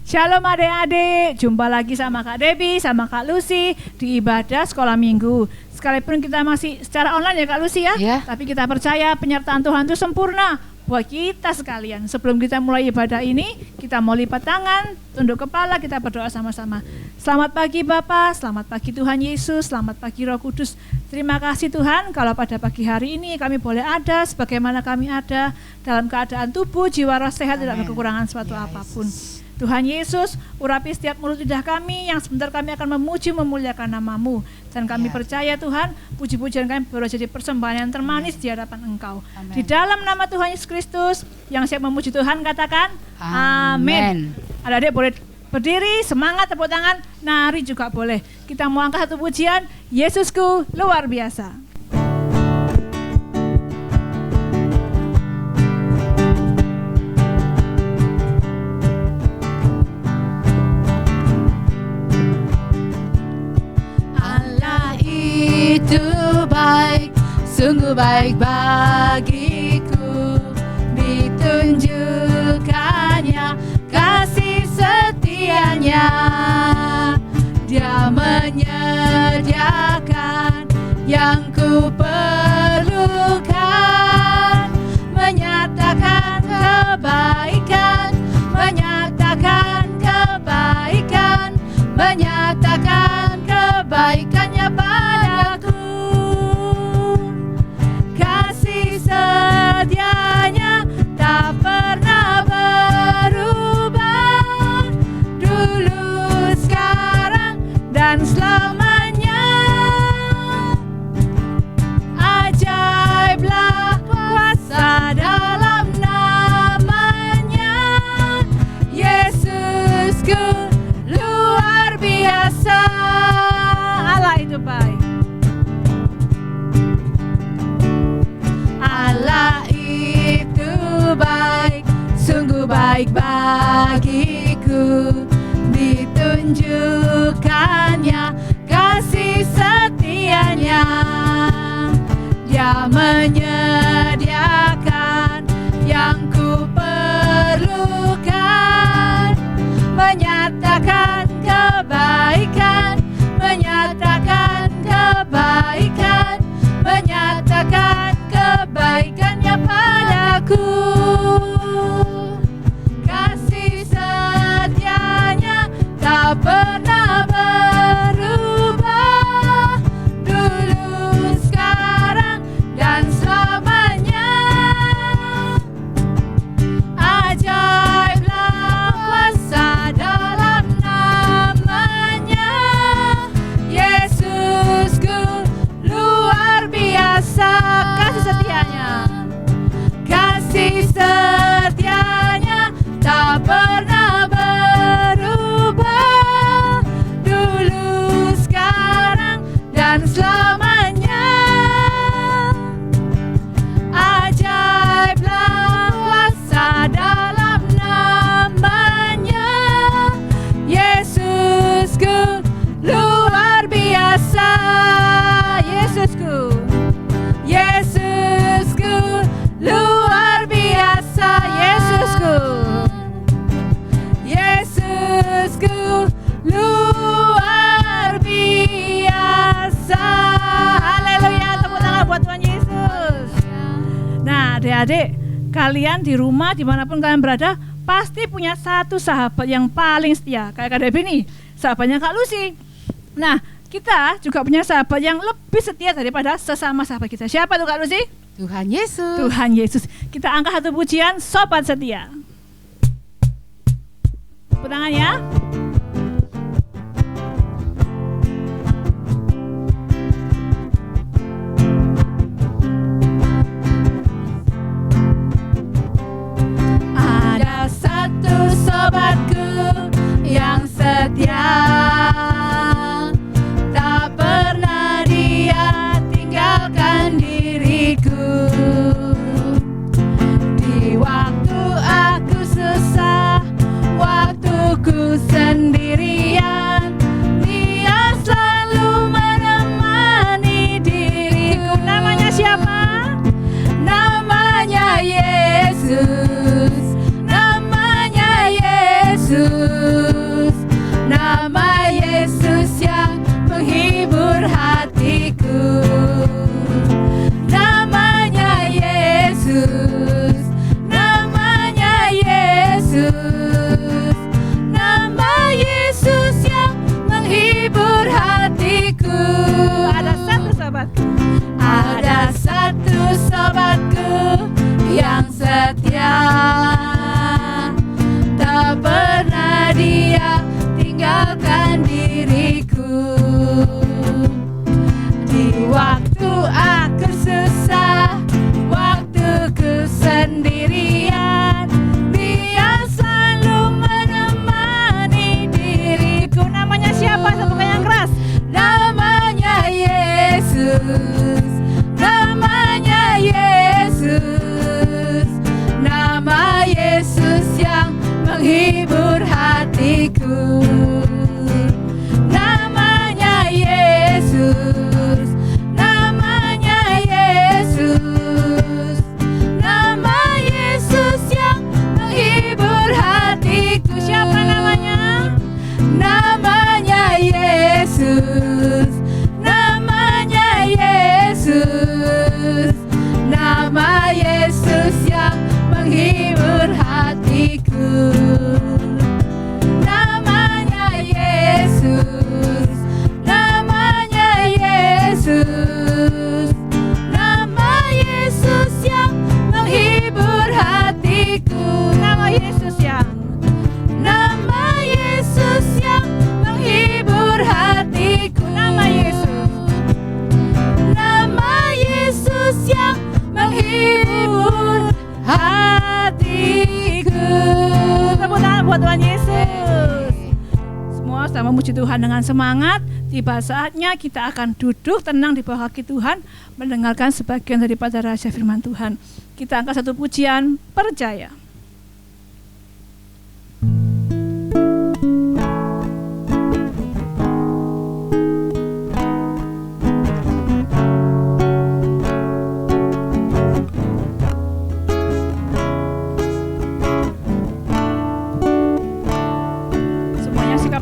Shalom adik-adik, jumpa lagi sama Kak Debbie, sama Kak Lucy di ibadah sekolah minggu. Sekalipun kita masih secara online ya Kak Lucy ya, tapi kita percaya penyertaan Tuhan itu sempurna buat kita sekalian. Sebelum kita mulai ibadah ini, kita mau lipat tangan, tunduk kepala, kita berdoa sama-sama. Selamat pagi Bapak, selamat pagi Tuhan Yesus, selamat pagi Roh Kudus. Terima kasih Tuhan kalau pada pagi hari ini kami boleh ada sebagaimana kami ada dalam keadaan tubuh, jiwa, roh sehat, tidak ada kekurangan suatu apapun. Tuhan Yesus, urapi setiap mulut lidah kami yang sebentar kami akan memuji memuliakan nama-Mu. Dan kami percaya Tuhan, puji-pujian kami boleh jadi persembahan yang termanis di hadapan Engkau. Amen. Di dalam nama Tuhan Yesus Kristus, yang siap memuji Tuhan katakan, Amin. Adik-adik boleh berdiri, semangat, tepuk tangan, nari juga boleh. Kita mau angkat satu pujian, Yesusku luar biasa. Itu baik, sungguh baik bagiku, ditunjukkannya kasih setianya. Dia menyediakan yang ku perlukan, menyatakan kebaikan, menyatakan kebaikan, menyatakan kebaikannya padaku. Kasih setianya tak pernah berubah, dulu, sekarang, dan selamanya. Ajaiblah kuasa dalam namanya, Yesusku luar biasa. Allah itu baik. Allah itu baik, sungguh baik bagiku, ditunjukkannya kasih setianya. Dia menyediakan yang ku perlukan, menyatakan kebaikan, menyatakan kebaikan, menyatakan kebaikannya padaku. Kasih setianya tak pernah berubah, dulu, sekarang, dan selamanya. Ajaiblah kuasa dalam namanya, Yesusku luar biasa. Kasih setianya, kasih setianya tak pernah berubah, dulu, sekarang, dan selamanya. Ajaiblah kuasa dalam namanya, Yesusku luar biasa. Yesusku, Yesusku luar biasa. Yesusku, Yesusku luar biasa. Haleluya, tepuk tangan buat Tuhan Yesus. Nah adik-adik, kalian di rumah dimanapun kalian berada pasti punya satu sahabat yang paling setia. Kayak Kak Debbie nih, sahabatnya Kak Lucy. Nah kita juga punya sahabat yang lebih setia daripada sesama sahabat kita. Siapa tuh Kak Lucy? Tuhan Yesus. Tuhan Yesus. Kita angkat satu pujian, Sobat Setia. Tepuk tangan ya. Ada satu sobatku yang setia, tak pernah dia tinggalkan diriku. Di waktu aku susah, waktuku sendirian, dia selalu menemani diriku. Namanya siapa? Namanya Yesus, namanya Yesus. Dia tinggalkan diriku. Di waktu aku susah, waktu ku sendirian, Dia selalu menemani diriku. Namanya siapa? Satukan yang keras. Namanya Yesus, namanya Yesus, nama Yesus yang menghibur hatiku. Namanya Yesus, namanya Yesus, nama Yesus yang menghibur hatiku. Siapa namanya? Namanya Yesus, namanya Yesus, nama Yesus yang menghibur hatiku. Namanya Yesus, namanya Yesus, nama Yesus yang menghibur hatiku. Nama Yesus yang, nama Yesus yang menghibur hatiku. Nama Yesus, nama Yesus yang menghibur hatiku. Tepuk tangan buat Tuhan Yesus. Semua sudah memuji Tuhan dengan semangat. Tiba saatnya kita akan duduk tenang di bawah kaki Tuhan, mendengarkan sebagian daripada rahasia firman Tuhan. Kita angkat satu pujian, percaya.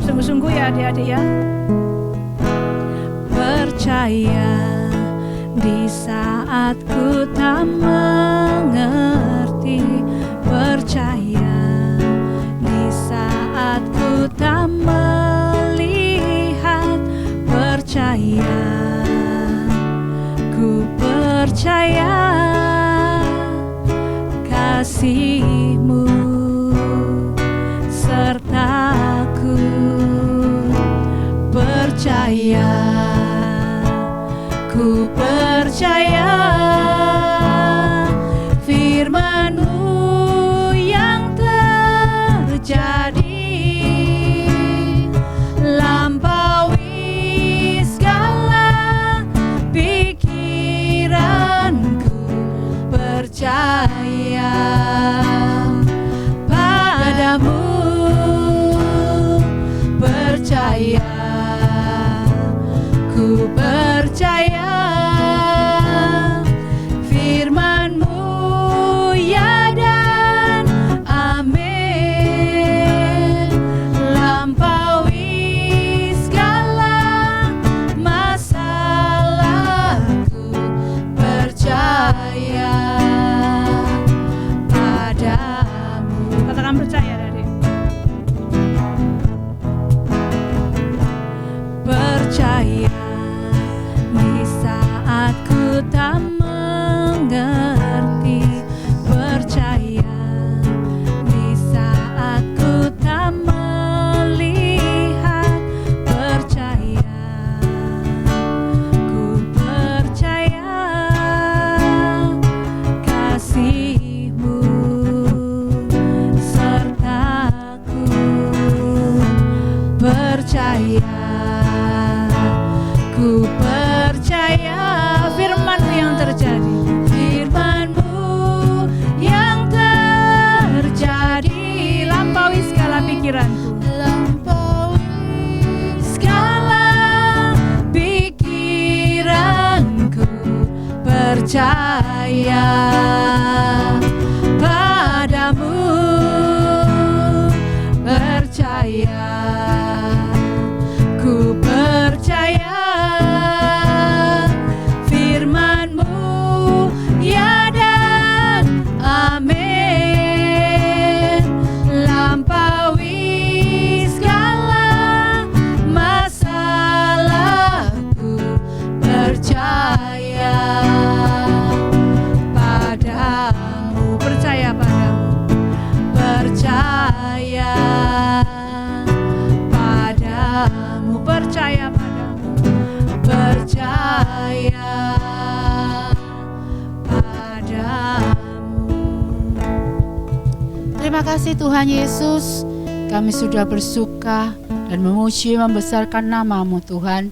Sungguh-sungguh ya adik-adik ya. Percaya di saat ku tak mengerti, percaya di saat ku tak melihat, percaya, ku percaya kasih-Mu sertaku. Percaya, ku percaya firman-Mu yang terjadi, lampaui segala pikiranku. Percaya padamu, percaya, ku percaya firman-Mu ya dan amin, lampaui segala masalahku. Percaya padamu. Katakan percaya dari percaya di saat ku tak mengerti, percaya di saat ku tak melihat, percaya, ku percaya kasih-Mu sertaku. Percaya, ku percaya firman-Mu yang terjadi, firman-Mu yang terjadi, lampaui segala pikiranku, lampaui segala pikiranku. Percaya padamu, percaya, ku percaya firman-Mu ya dan amin, lampaui segala masalahku. Percaya padamu. Terima kasih Tuhan Yesus, kami sudah bersuka dan memuji membesarkan nama-Mu Tuhan.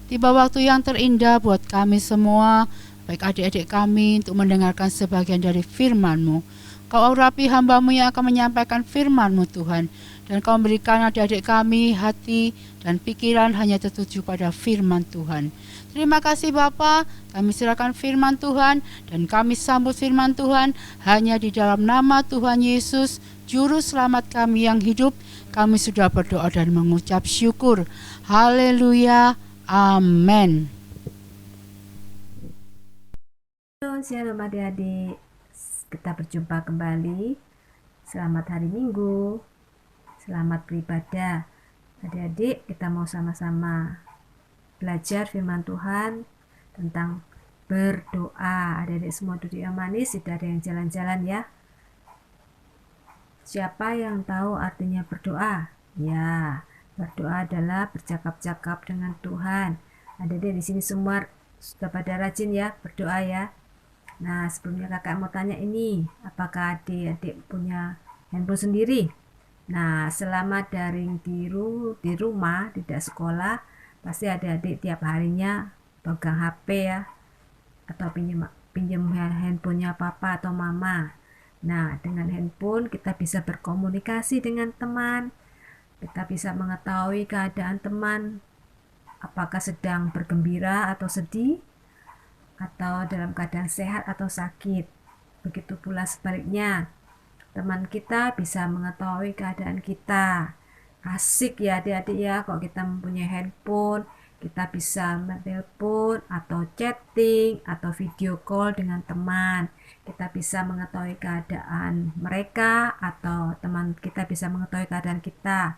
Tiba waktu yang terindah buat kami semua, baik adik-adik kami, untuk mendengarkan sebagian dari firman-Mu. Kau urapi hamba-Mu yang akan menyampaikan firman-Mu Tuhan, dan Kau memberikan adik-adik kami hati dan pikiran hanya tertuju pada firman Tuhan. Terima kasih Bapa, kami serahkan firman Tuhan dan kami sambut firman Tuhan hanya di dalam nama Tuhan Yesus, Juru Selamat kami yang hidup. Kami sudah berdoa dan mengucap syukur. Haleluya, amin. Shalom adik-adik, kita berjumpa kembali. Selamat hari Minggu, selamat beribadah. Adik-adik, kita mau sama-sama belajar firman Tuhan tentang berdoa. Adik-adik semua duduk yang manis, tidak ada yang jalan-jalan ya. Siapa yang tahu artinya berdoa? Ya, berdoa adalah bercakap-cakap dengan Tuhan. Adik-adik di sini semua sudah pada rajin ya berdoa ya. Nah, sebelumnya kakak mau tanya ini, apakah adik-adik punya handphone sendiri? Nah, selama daring di rumah, tidak sekolah, pasti adik-adik tiap harinya pegang HP ya, atau pinjam handphonenya papa atau mama. Nah, dengan handphone kita bisa berkomunikasi dengan teman, kita bisa mengetahui keadaan teman, apakah sedang bergembira atau sedih, atau dalam keadaan sehat atau sakit. Begitu pula sebaliknya, teman kita bisa mengetahui keadaan kita. Asik ya adik-adik ya, kalau kita mempunyai handphone, kita bisa menelpon atau chatting atau video call dengan teman. Kita bisa mengetahui keadaan mereka atau teman kita bisa mengetahui keadaan kita.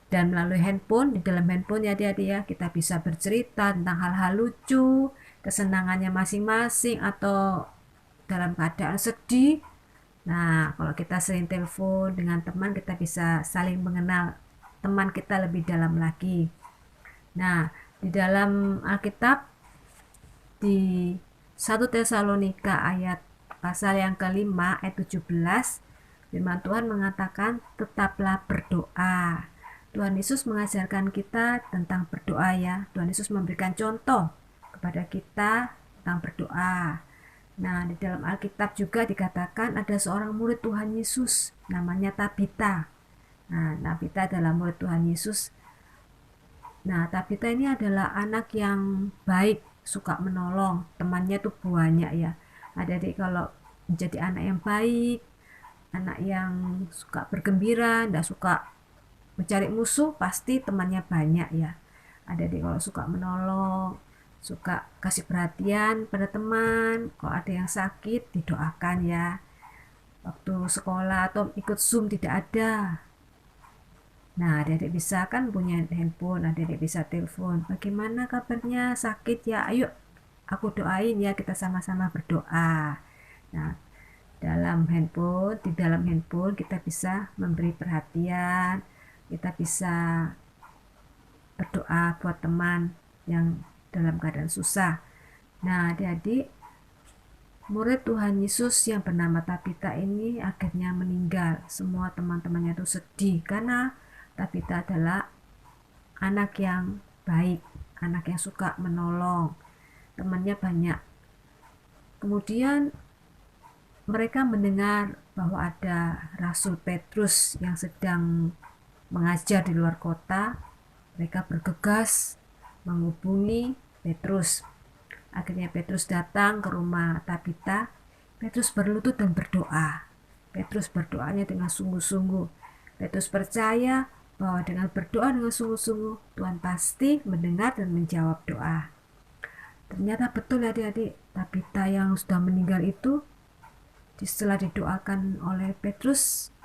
Dan melalui handphone, di dalam handphone ya adik-adik ya, kita bisa bercerita tentang hal-hal lucu, kesenangannya masing-masing, atau dalam keadaan sedih. Nah, kalau kita sering telepon dengan teman, kita bisa saling mengenal teman kita lebih dalam lagi. Nah, di dalam Alkitab, di 1 Tesalonika ayat pasal yang kelima, ayat 17, firman Tuhan mengatakan, tetaplah berdoa. Tuhan Yesus mengajarkan kita tentang berdoa ya. Tuhan Yesus memberikan contoh kepada kita tentang berdoa. Nah, di dalam Alkitab juga dikatakan ada seorang murid Tuhan Yesus, namanya Tabita. Nah, Tabita adalah murid Tuhan Yesus. Nah, Tabita ini adalah anak yang baik, suka menolong. Temannya tuh banyak ya. Adik-adik kalau menjadi anak yang baik, anak yang suka bergembira, tidak suka mencari musuh, pasti temannya banyak ya. Adik-adik kalau suka menolong, suka kasih perhatian pada teman, kalau ada yang sakit didoakan ya. Waktu sekolah atau ikut Zoom tidak ada. Nah, adik-adik bisa kan punya handphone, adik-adik bisa telepon. Bagaimana kabarnya, sakit ya? Ayo aku doain ya, kita sama-sama berdoa. Nah, di dalam handphone kita bisa memberi perhatian, kita bisa berdoa buat teman yang dalam keadaan susah. Nah, adik-adik, murid Tuhan Yesus yang bernama Tabita ini akhirnya meninggal. Semua teman-temannya itu sedih karena Tabita adalah anak yang baik, anak yang suka menolong. Temannya banyak. Kemudian mereka mendengar bahwa ada Rasul Petrus yang sedang mengajar di luar kota. Mereka bergegas menghubungi Petrus. Akhirnya Petrus datang ke rumah Tabita. Petrus berlutut dan berdoa. Petrus berdoanya dengan sungguh-sungguh. Petrus percaya bahwa dengan berdoa dengan sungguh-sungguh, Tuhan pasti mendengar dan menjawab doa. Ternyata betul ya adik-adik, Tabita yang sudah meninggal itu setelah didoakan oleh Petrus,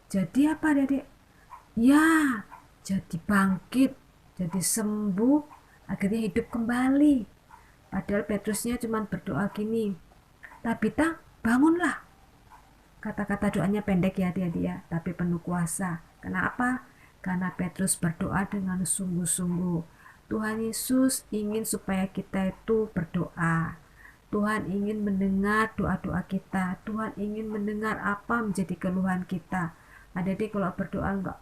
jadi apa adik-adik? Ya, jadi bangkit, jadi sembuh, akhirnya hidup kembali. Padahal Petrusnya cuma berdoa gini, Tabita bangunlah. Kata-kata doanya pendek ya adik-adik ya, tapi penuh kuasa. Kenapa? Karena Petrus berdoa dengan sungguh-sungguh. Tuhan Yesus ingin supaya kita itu berdoa. Tuhan ingin mendengar doa-doa kita. Tuhan ingin mendengar apa menjadi keluhan kita. Adik-adik kalau berdoa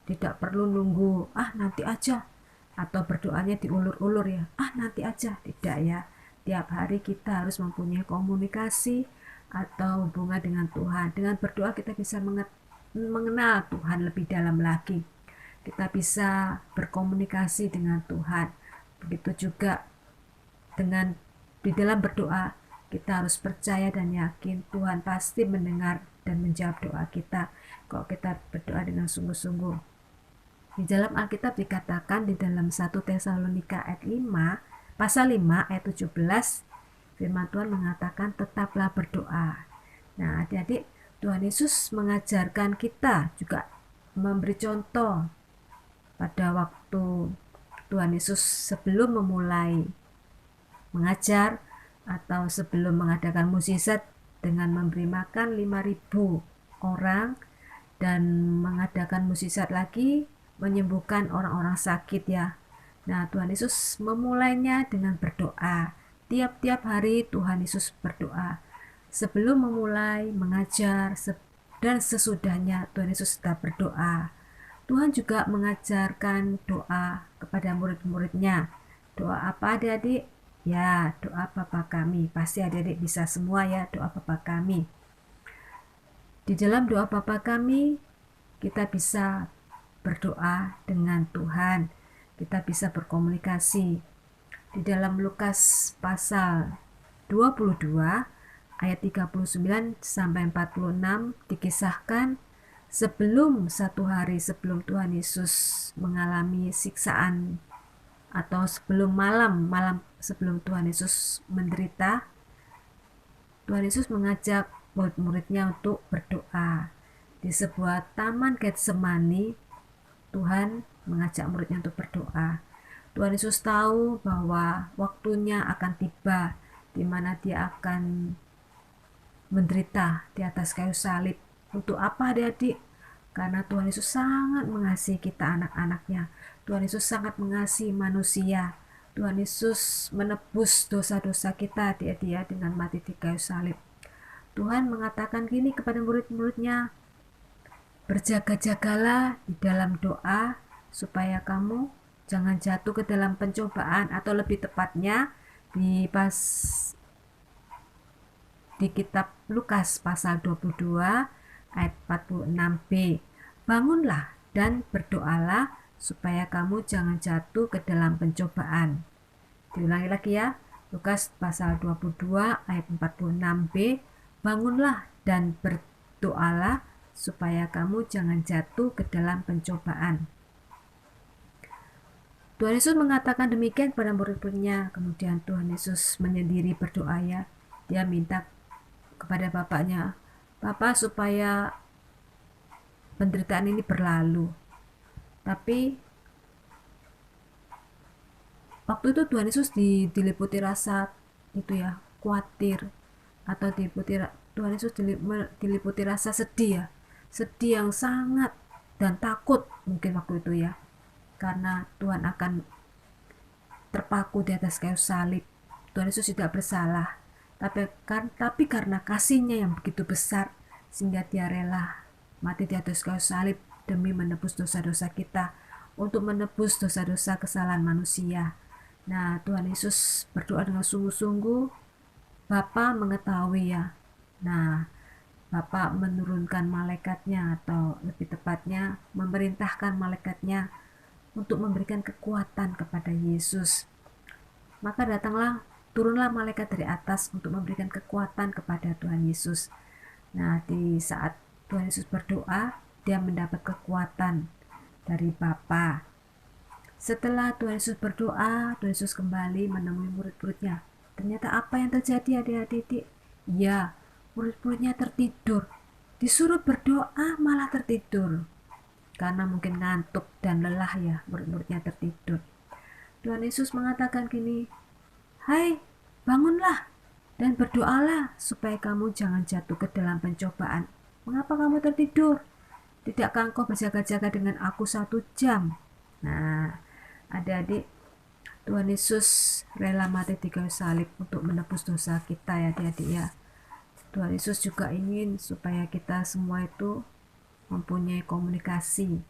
tidak perlu nunggu, nanti aja. Atau berdoanya diulur-ulur ya, nanti aja. Tidak ya. Tiap hari kita harus mempunyai komunikasi atau hubungan dengan Tuhan. Dengan berdoa kita bisa mengenal Tuhan lebih dalam lagi. Kita bisa berkomunikasi dengan Tuhan. Begitu juga di dalam berdoa kita harus percaya dan yakin Tuhan pasti mendengar dan menjawab doa kita kalau kita berdoa dengan sungguh-sungguh. Di dalam Alkitab dikatakan di dalam 1 Tesalonika ayat 5, pasal 5 ayat 17, firman Tuhan mengatakan tetaplah berdoa. Nah, adik-adik, Tuhan Yesus mengajarkan kita juga memberi contoh pada waktu Tuhan Yesus sebelum memulai mengajar atau sebelum mengadakan mukjizat dengan memberi makan 5.000 orang dan mengadakan mukjizat lagi menyembuhkan orang-orang sakit ya. Nah, Tuhan Yesus memulainya dengan berdoa. Tiap-tiap hari Tuhan Yesus berdoa. Sebelum memulai mengajar dan sesudahnya Tuhan Yesus tetap berdoa. Tuhan juga mengajarkan doa kepada murid-muridnya. Doa apa adik-adik? Ya, doa Bapa kami. Pasti adik-adik bisa semua ya, doa Bapa kami. Di dalam doa Bapa kami, kita bisa berdoa dengan Tuhan. Kita bisa berkomunikasi. Di dalam Lukas pasal 22 ayat 39 sampai 46 dikisahkan sebelum 1 hari sebelum Tuhan Yesus mengalami siksaan atau sebelum malam sebelum Tuhan Yesus menderita, Tuhan Yesus mengajak murid-muridnya untuk berdoa. Di sebuah taman Getsemani, Tuhan mengajak muridnya untuk berdoa. Tuhan Yesus tahu bahwa waktunya akan tiba di mana dia akan menderita di atas kayu salib. Untuk apa adik-adik? Karena Tuhan Yesus sangat mengasihi kita anak-anaknya. Tuhan Yesus sangat mengasihi manusia. Tuhan Yesus menebus dosa-dosa kita dia dengan mati di kayu salib. Tuhan mengatakan gini kepada murid-muridnya, berjaga-jagalah di dalam doa supaya kamu jangan jatuh ke dalam pencobaan, atau lebih tepatnya di kitab Lukas pasal 22 ayat 46b. Bangunlah dan berdoalah supaya kamu jangan jatuh ke dalam pencobaan. Diulangi lagi ya, Lukas pasal 22 ayat 46b. Bangunlah dan berdoalah supaya kamu jangan jatuh ke dalam pencobaan. Tuhan Yesus mengatakan demikian kepada murid-muridnya. Kemudian Tuhan Yesus menyendiri berdoa ya. Dia minta kepada Bapaknya, Bapa, supaya penderitaan ini berlalu. Tapi waktu itu Tuhan Yesus diliputi rasa itu ya, khawatir, atau Tuhan Yesus diliputi rasa sedih ya, sedih yang sangat dan takut mungkin waktu itu ya, karena Tuhan akan terpaku di atas kayu salib. Tuhan Yesus tidak bersalah, tapi karena kasih-Nya yang begitu besar sehingga dia rela mati di atas kayu salib demi menebus dosa-dosa kita, untuk menebus dosa-dosa kesalahan manusia. Nah, Tuhan Yesus berdoa dengan sungguh-sungguh. Bapa mengetahui ya. Nah, Bapa menurunkan malaikatnya, atau lebih tepatnya memerintahkan malaikatnya untuk memberikan kekuatan kepada Yesus. Maka turunlah malaikat dari atas untuk memberikan kekuatan kepada Tuhan Yesus. Nah, di saat Tuhan Yesus berdoa, dia mendapat kekuatan dari Bapa. Setelah Tuhan Yesus berdoa, Tuhan Yesus kembali menemui murid-muridnya. Ternyata apa yang terjadi adik-adik? Ya, murid-muridnya tertidur. Disuruh berdoa malah tertidur. Karena mungkin ngantuk dan lelah ya, murid-muridnya tertidur. Tuhan Yesus mengatakan gini, hai, bangunlah dan berdoalah supaya kamu jangan jatuh ke dalam pencobaan. Mengapa kamu tertidur? Tidakkah engkau berjaga-jaga dengan aku 1 jam? Nah, adik-adik, Tuhan Yesus rela mati di kayu salib untuk menebus dosa kita ya adik-adik ya. Tuhan Yesus juga ingin supaya kita semua itu mempunyai komunikasi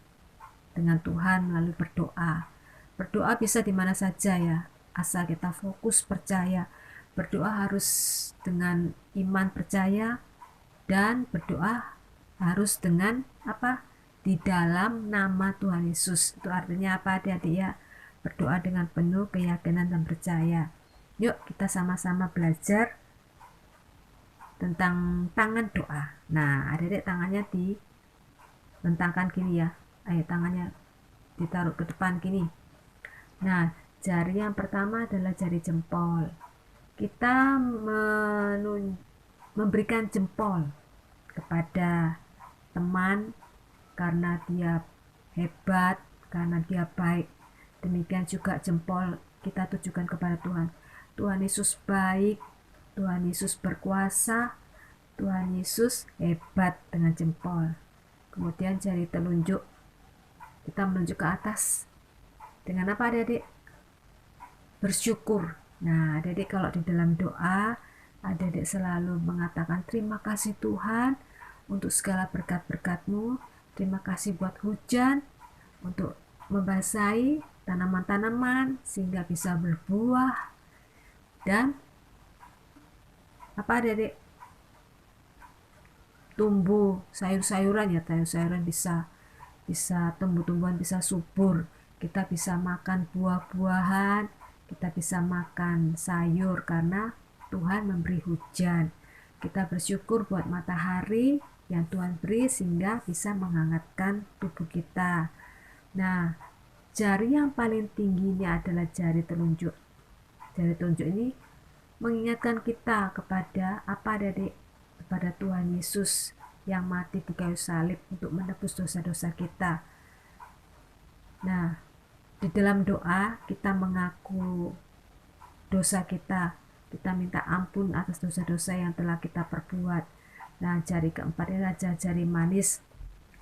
dengan Tuhan melalui berdoa. Berdoa bisa di mana saja ya, asal kita fokus percaya. Berdoa harus dengan iman percaya, dan berdoa harus dengan apa? Di dalam nama Tuhan Yesus. Itu artinya apa adik-adik ya? Berdoa dengan penuh keyakinan dan percaya. Yuk kita sama-sama belajar tentang tangan doa. Nah, adik-adik tangannya dibentangkan gini ya. Ayo tangannya ditaruh ke depan gini. Nah, jari yang pertama adalah jari jempol. Kita memberikan jempol kepada teman karena dia hebat, karena dia baik. Demikian juga jempol kita tujukan kepada Tuhan. Tuhan Yesus baik, Tuhan Yesus berkuasa, Tuhan Yesus hebat dengan jempol. Kemudian jari telunjuk, kita menunjuk ke atas. Dengan apa adik-adik? Bersyukur. Nah adik-adik kalau di dalam doa, adik-adik selalu mengatakan terima kasih Tuhan untuk segala berkat-berkat-Mu. Terima kasih buat hujan, untuk membasahi tanaman-tanaman sehingga bisa berbuah. Dan apa adik-adik? Tumbuh sayur-sayuran ya, sayur-sayuran bisa tumbuh-tumbuhan bisa subur. Kita bisa makan buah-buahan, kita bisa makan sayur karena Tuhan memberi hujan. Kita bersyukur buat matahari yang Tuhan beri sehingga bisa menghangatkan tubuh kita. Nah, jari yang paling tinggi ini adalah jari telunjuk. Jari telunjuk ini mengingatkan kita kepada apa adik? Kepada Tuhan Yesus yang mati di kayu salib untuk menebus dosa-dosa kita. Nah, di dalam doa kita mengaku dosa kita minta ampun atas dosa-dosa yang telah kita perbuat. Nah, jari keempat adalah jari manis.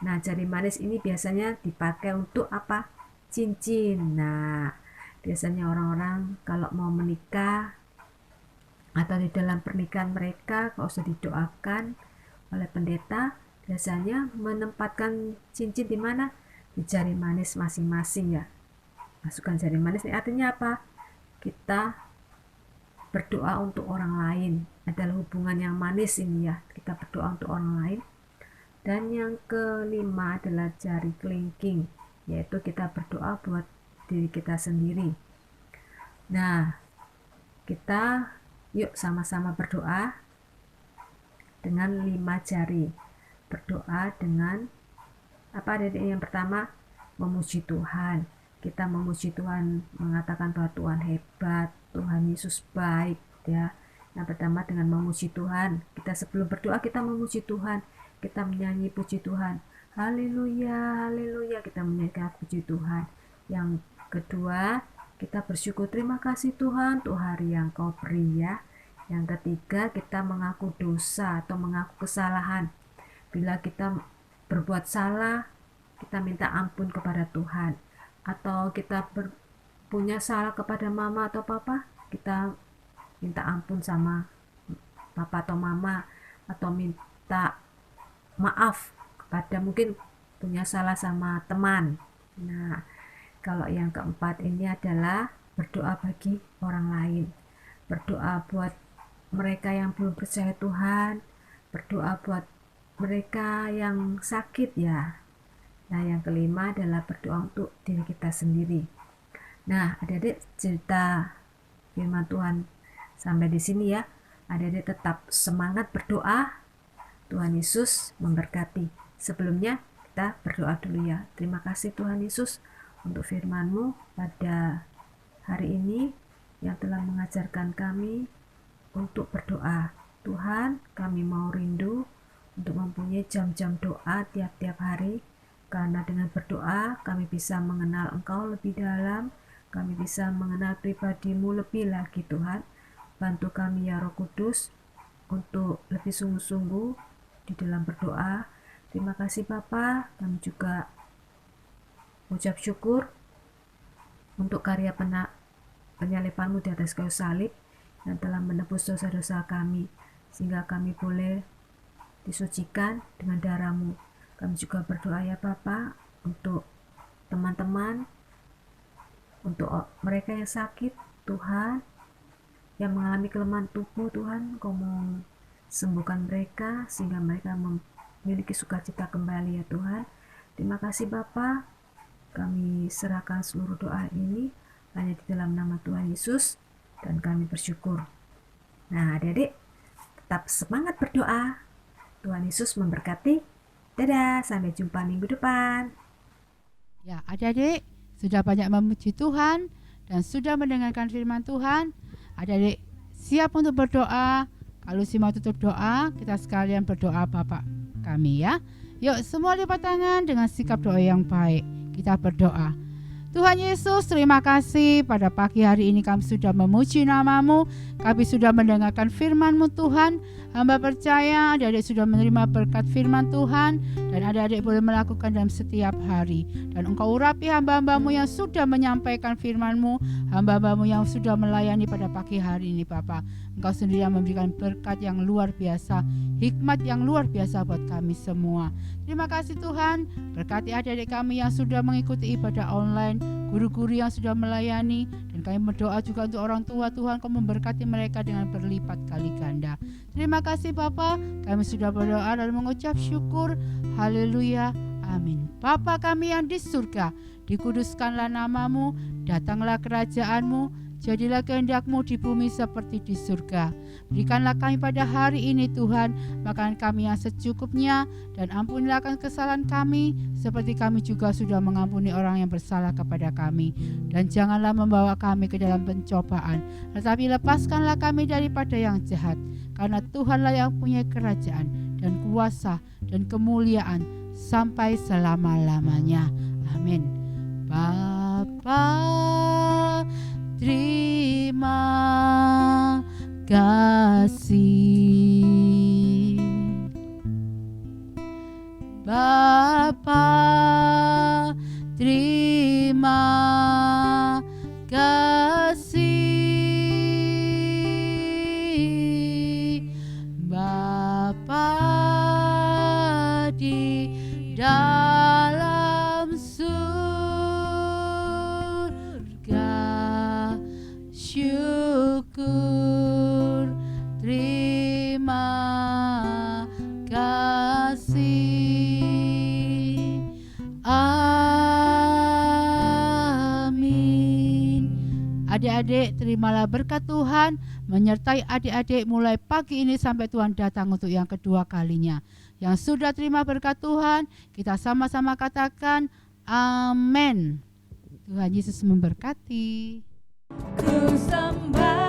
Nah, jari manis ini biasanya dipakai untuk apa? Cincin. Nah, biasanya orang-orang kalau mau menikah atau di dalam pernikahan mereka, kalau sudah didoakan oleh pendeta, biasanya menempatkan cincin di mana? Di jari manis masing-masing ya. Masukkan jari manis ini artinya apa? Kita berdoa untuk orang lain. Adalah hubungan yang manis ini ya. Kita berdoa untuk orang lain. Dan yang kelima adalah jari kelingking, yaitu kita berdoa buat diri kita sendiri. Nah, kita yuk sama-sama berdoa dengan 5 jari. Berdoa dengan apa adik? Yang pertama, memuji Tuhan. Kita memuji Tuhan, mengatakan bahwa Tuhan hebat, Tuhan Yesus baik ya. Yang pertama dengan memuji Tuhan. Kita sebelum berdoa kita memuji Tuhan. Kita menyanyi puji Tuhan. Haleluya, haleluya. Kita menyanyikan puji Tuhan. Yang kedua, kita bersyukur terima kasih Tuhan untuk hari yang Kau beri ya. Yang ketiga, kita mengaku dosa atau mengaku kesalahan. Bila kita berbuat salah, kita minta ampun kepada Tuhan. Atau kita punya salah kepada mama atau papa, kita minta ampun sama papa atau mama, atau minta maaf kepada mungkin punya salah sama teman. Nah, kalau yang keempat ini adalah berdoa bagi orang lain. Berdoa buat mereka yang belum percaya Tuhan, berdoa buat mereka yang sakit ya. Nah, yang kelima adalah berdoa untuk diri kita sendiri. Nah, adik-adik cerita firman Tuhan sampai di sini ya. Adik-adik tetap semangat berdoa. Tuhan Yesus memberkati. Sebelumnya kita berdoa dulu ya. Terima kasih Tuhan Yesus untuk firman-Mu pada hari ini yang telah mengajarkan kami untuk berdoa. Tuhan, kami mau rindu untuk mempunyai jam-jam doa tiap-tiap hari. Karena dengan berdoa kami bisa mengenal Engkau lebih dalam, kami bisa mengenal pribadi-Mu lebih lagi Tuhan. Bantu kami ya Roh Kudus untuk lebih sungguh-sungguh di dalam berdoa. Terima kasih Bapa, kami juga ucap syukur untuk karya penyalipan-Mu di atas kayu salib yang telah menebus dosa-dosa kami, sehingga kami boleh disucikan dengan darah-Mu. Kami juga berdoa ya Bapa untuk teman-teman, untuk mereka yang sakit Tuhan, yang mengalami kelemahan tubuh Tuhan, Engkau mau sembuhkan mereka sehingga mereka memiliki sukacita kembali ya Tuhan. Terima kasih Bapa, kami serahkan seluruh doa ini hanya di dalam nama Tuhan Yesus dan kami bersyukur. Nah adik-adik tetap semangat berdoa. Tuhan Yesus memberkati. Dadah, sampai jumpa minggu depan. Ya, adik-adik sudah banyak memuji Tuhan dan sudah mendengarkan firman Tuhan. Adik-adik siap untuk berdoa. Kalau si mau tutup doa, kita sekalian berdoa Bapak kami ya. Yuk semua lipat tangan dengan sikap doa yang baik. Kita berdoa. Tuhan Yesus, terima kasih pada pagi hari ini kami sudah memuji nama-Mu. Kami sudah mendengarkan firman-Mu Tuhan. Hamba percaya adik-adik sudah menerima berkat firman Tuhan dan adik-adik boleh melakukan dalam setiap hari. Dan Engkau urapi hamba-hamba-Mu yang sudah menyampaikan firman-Mu, hamba-hamba-Mu yang sudah melayani pada pagi hari ini Bapa. Engkau sendiri yang memberikan berkat yang luar biasa, hikmat yang luar biasa buat kami semua. Terima kasih Tuhan, berkati adik-adik kami yang sudah mengikuti ibadah online, guru-guru yang sudah melayani, dan kami berdoa juga untuk orang tua Tuhan, Kau memberkati mereka dengan berlipat kali ganda. Terima kasih Bapa, kami sudah berdoa dan mengucap syukur. Haleluya, amin. Bapa kami yang di surga, dikuduskanlah nama-Mu, datanglah kerajaan-Mu, jadilah kehendak-Mu di bumi seperti di surga. Berikanlah kami pada hari ini Tuhan makanan kami yang secukupnya, dan ampunilah akan kesalahan kami seperti kami juga sudah mengampuni orang yang bersalah kepada kami. Dan janganlah membawa kami ke dalam pencobaan, tetapi lepaskanlah kami daripada yang jahat. Karena Tuhanlah yang punya kerajaan dan kuasa dan kemuliaan sampai selama-lamanya. Amin. Bapa, terima kasih. Bapa, terima kasih. Bapa di dalam surga, syukur, terima kasih. Amin. Adik-adik, terimalah berkat Tuhan menyertai adik-adik mulai pagi ini sampai Tuhan datang untuk yang kedua kalinya. Yang sudah terima berkat Tuhan, kita sama-sama katakan amin. Tuhan Yesus memberkati. Ku sembah